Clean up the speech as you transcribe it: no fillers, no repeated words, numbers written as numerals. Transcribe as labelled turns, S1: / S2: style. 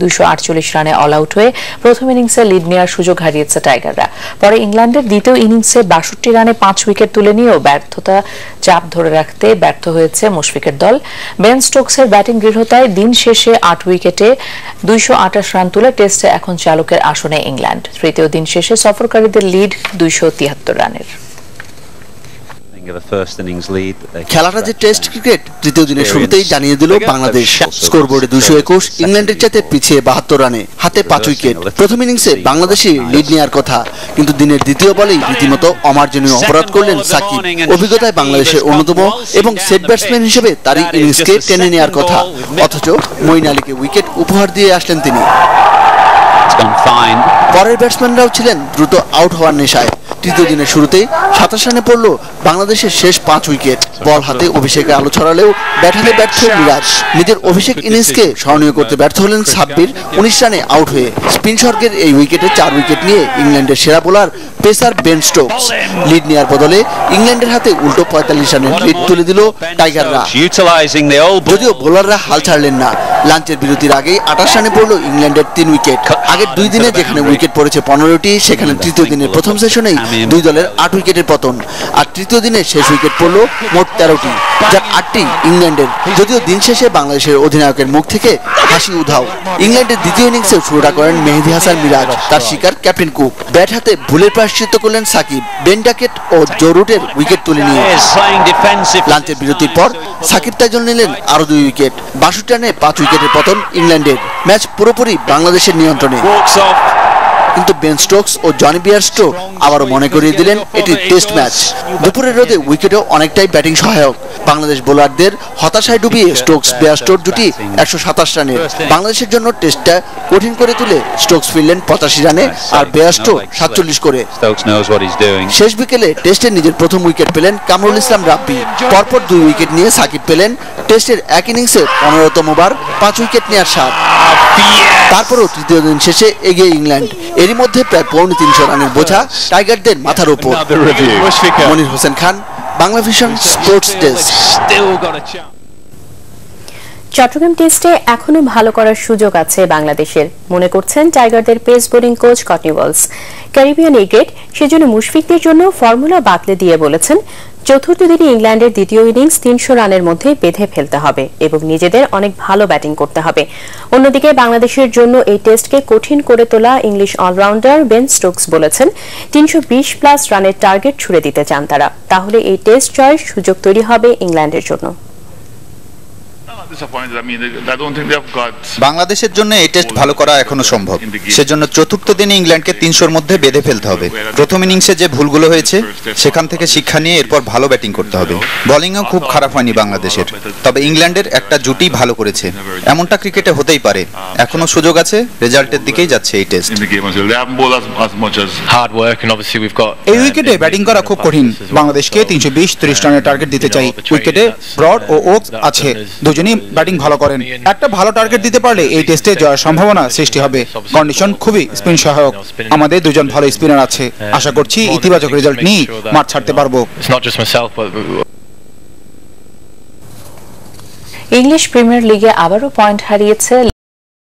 S1: 248 রানে all out হয়ে প্রথম ইনিংসে লিড নেওয়ার সুযোগ হারিয়েছে টাইগাররা। পরে ইংল্যান্ডের দ্বিতীয় ইনিংসে 62 রানে 5 উইকেট তুলে নিয়েও চাপ ধরে রাখতে ব্যর্থ হয়েছে মুশফিকের দল। বেন স্টোকসের ব্যাটিং দৃঢ়তায় দিন শেষে 8 উইকেটে 228 রান তুলে টেস্টে এখন চালকের আসনে ইংল্যান্ড। তৃতীয় দিন শেষে সফরকারীদের লিড 273 রানের।
S2: খেলাটা যে টেস্ট ক্রিকেট তৃতীয় দিনের শুরুতেই জানিয়ে দিল বাংলাদেশ। স্কোরবোর্ডে 221, ইংল্যান্ডের চাইতে পিছিয়ে 72 রানে, হাতে 5 উইকেট। প্রথম ইনিংসে বাংলাদেশই লিড নেওয়ার কথা, কিন্তু দিনের দ্বিতীয় বলেই রীতিমতো অমার্জনীয় অপরাধ করলেন সাকিব। অভিজ্ঞতায় বাংলাদেশের অন্যতম এবং সেট ব্যাটসম্যান হিসেবে তারই ইনিংসকে টেনে নেওয়ার কথা, অথচ মঈন আলীকে উইকেট উপহার দিয়ে আসলেন তিনি। পরের ব্যাটসম্যানরাও ছিলেন দ্রুত আউট হওয়ার নেশায়। তৃতীয় দিনের শুরুতেই 27 রানে পড়ল বাংলাদেশের শেষ 5 উইকেট। বল হাতে অভিষেকে আলো ছড়ালেও ব্যাট হাতে ব্যর্থ মিরাজ। নিজের অভিষেক ইনিংসকে স্মরণীয় করতে ব্যর্থ হলেন সাব্বির 19 রানে আউট হয়ে। স্পিন স্বর্গের এই উইকেটে 4 উইকেট নিয়ে ইংল্যান্ডের সেরা bowler pacer Ben Stokes. Lead নেওয়ার বদলে ইংল্যান্ডের হাতে উল্টো 45 রানের লিড তুলে দিল টাইগাররা। যদিও বোলাররা হাল ছাড়লেন না। লাঞ্চের বিরতির আগেই 28 রানে পড়ল ইংল্যান্ডের 3 উইকেট। আগের 2 দিনে যেখানে উইকেট পড়েছে 15টি, সেখানে তৃতীয় দিনের প্রথম সেশনেই 2 দলের 8 উইকেটের পতন। আর তৃতীয় দিনে শেষ উইকেট পড়ল মোট 13টি, যার 8টি ইংল্যান্ডের। যদিও দিন শেষে বাংলাদেশের অধিনায়কের মুখ থেকে হাসি উধাও। ইংল্যান্ডের দ্বিতীয় ইনিংসে শুরুটা করেন মেহেদী হাসান মিরাজ, তার শিকার ক্যাপ্টেন কুক। ব্যাট হাতে ভুলের প্রায়শ্চিত্ত করলেন সাকিব, বেন ডাকেট ও জো রুটের উইকেট তুলে নিয়ে। লাঞ্চের বিরতির পর সাকিব তাইজুল নিলেন আরো 2 উইকেট। 62 রানে 5 উইকেটের পতন ইংল্যান্ডের। ম্যাচ পুরোপুরি বাংলাদেশের নিয়ন্ত্রণে। কিন্তু বেন স্টোকস ও জনি বিয়ারস্টো আবারও মনে করিয়ে দিলেন এটি টেস্ট ম্যাচ। দুপুরের রোদে উইকেটও অনেকটাই ব্যাটিং সহায়ক। বাংলাদেশ বোলারদের হতাশায় ডুবিয়ে স্টোকস বিয়ারস্টোর জুটি 127 রানের। বাংলাদেশের জন্য টেস্টটা কঠিন করে তুলে স্টোকস ফিরলেন 85 রানে আর বিয়ারস্টো 47 করে। শেষ বিকেলে টেস্টে নিজের প্রথম উইকেট পেলেন কামরুল ইসলাম রাব্বি। পরপর 2 উইকেট নিয়ে সাকিব পেলেন টেস্টের এক ইনিংসে 15তম বার 5 উইকেট নেওয়ার স্বাদ। তারপরও তৃতীয় দিন শেষে এগিয়ে ইংল্যান্ড। এরই মধ্যে প্রায় 350 রানের বোঝা টাইগারদের মাথার উপর। Monir Hossain Khan, Bangla vision sports desk.
S3: Chattogram টেস্টে এখনো ভালো করার সুযোগ আছে বাংলাদেশের, মনে করছেন টাইগারদের pace bowling coach Courtney Walsh. Caribbean A grade, সেজন্য মুশফিকদের জন্য ফর্মুলা বাতলে দিয়ে বলেছেন চতুর্থ দিনে ইংল্যান্ডের দ্বিতীয় ইনিংস 300 রানের মধ্যে বেঁধে ফেলতে হবে এবং নিজেদের অনেক ভালো ব্যাটিং করতে হবে। অন্যদিকে বাংলাদেশের জন্য এই টেস্টকে কঠিন করে তোলা ইংলিশ অলরাউন্ডার বেন স্টোকস বলেছেন 320+ রানের টার্গেট ছুড়ে দিতে চান তারা, তাহলে এই টেস্ট জয়ের সুযোগ তৈরি হবে ইংল্যান্ডের জন্য।
S4: বাংলাদেশের জন্য এই টেস্ট ভালো করা এখনো সম্ভব। সেজন্য চতুর্থ দিনে ইংল্যান্ডকে 300-র মধ্যে বেঁধে ফেলতে হবে। প্রথম ইনিংসে যে ভুলগুলো হয়েছে সেখান থেকে শিক্ষা নিয়ে এরপর ভালো ব্যাটিং করতে হবে। বোলিংও খুব খারাপ হয়নি বাংলাদেশের, তবে ইংল্যান্ডের একটা জুটি ভালো করেছে। এমনটা ক্রিকেটে হতেই পারে। এখনো সুযোগ আছে, রেজাল্টের দিকেই যাচ্ছে এই টেস্ট।
S5: এই উইকেটে ব্যাটিং করা খুব কঠিন। বাংলাদেশকে 320-30 রানের টার্গেট দিতে চাই। উইকেটে ব্রড ও ওকস আছে, দুজনই ব্যাটিং ভালো করেন। একটা ভালো টার্গেট দিতে পারলে এই টেস্টে জয়ের সম্ভাবনা সৃষ্টি হবে। কন্ডিশন খুবই স্পিন সহায়ক। আমাদের দুজন ভালো স্পিনার আছে, আশা করছি ইতিবাচক রেজাল্ট নিয়ে মাঠ ছাড়তে পারবো।
S1: ইংলিশ প্রিমিয়ার লিগে আবারও পয়েন্ট হারিয়েছে